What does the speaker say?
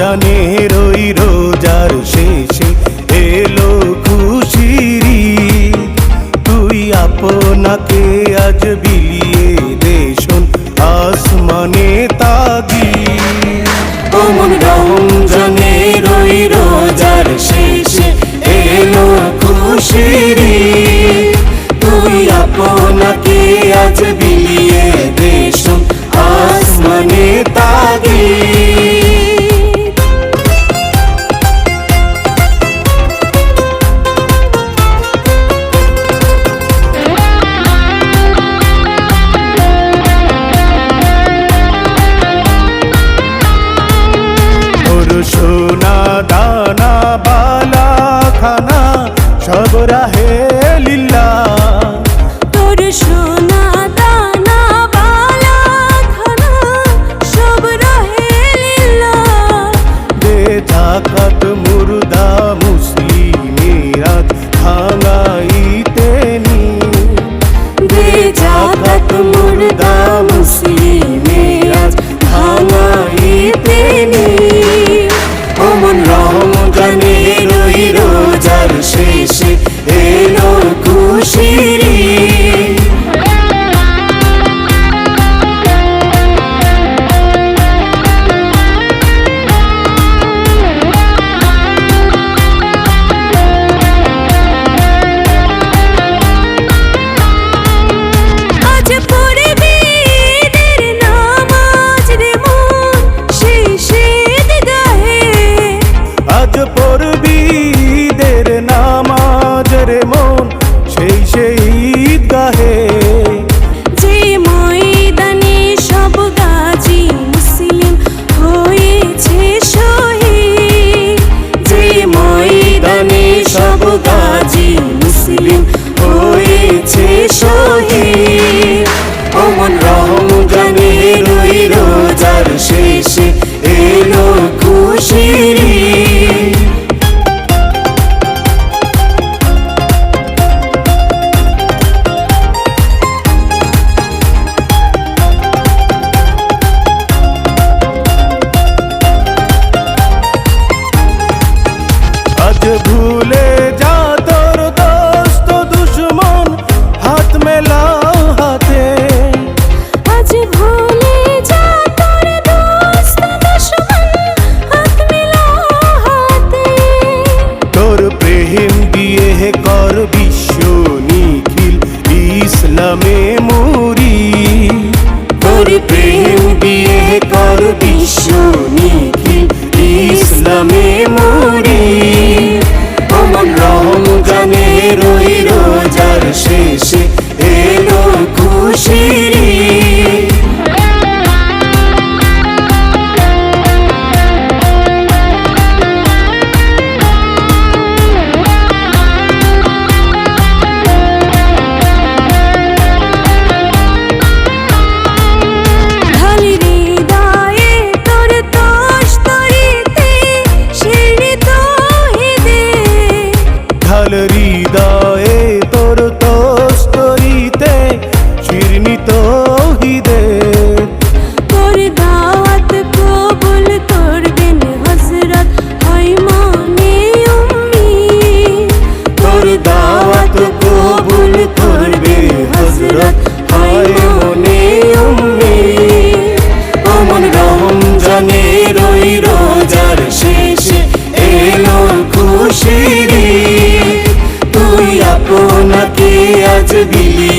রমজানের ওই রোজার শেষে এলো খুশির ঈদ। তুই আপনাকে আজ বিলিয়ে দে শোন আসমানে তাগিদ। ও মন রমজানের ওই রোজার শেষে এলো খুশির ঈদ। তুই আপনাকে আজ বিলিয়ে দে শোন আসমানে তাগিদ। সোনা দানা বালা খানা সব রাহে লিল্লাহ। তোর সোনা দানা বালা খানা সব রাহে লিল্লাহ। দে জাকাত মুর্দা মুসলিমের আজ ভাঙাইতে নি। দে জাকাত মুর্দা মুসলিমের আজ ভাঙাইতে নি। ও মন রমজানের ওই রোজার শেষে এলো খুশির ঈদ। আজ পড়বি ঈদের নামাজ রে মন শেষে ঈদগাহে। আজ পড়বি ঈদের নামাজ রে মন সেই সেই ঈদগাহে। যে ময়দানে সব গাজী মুসলিম হয়েছে শহীদ। যে ময়দানে সব গাজী মুসলিম হয়েছে শহীদ। ও মন রমজানের ওই রোজার শেষে এলো খুশির ঈদ। আজ ভুলে যা তোর দোস্ত দুশ্মন হাত মেলাও হাতে। আজ ভুলে যা তোর দোস্ত দুশমন হাত মিলাও হাতে। তোর প্রেম দিয়ে কর বিশ্ব নিখিল ইসলামে মুরি। তোর প্রেম দিয়ে কর বিশ্ব নিখিল ইসলামে মুরি। ও মন রমজানের ওই রোজার শেষে এলো খুশির ঈদ। ঢালি হৃদয়ে তোর দোস্তরিতে শিরনি তৌহিদে। ঢাল হৃদয়ে তোর দোস্তরিতে শিরনি তৌহিদে। তোর দাওয়াত কবুল করবেন হযরত হাইমানে উম্মি। তোর দাওয়াত কবুল করবে হযরত হাইমানে উম্মি। ও মন রমজানের ওই রোজার শেষে এলো খুশির ঈদ। তুই আপনাকে আজ বিলিয়ে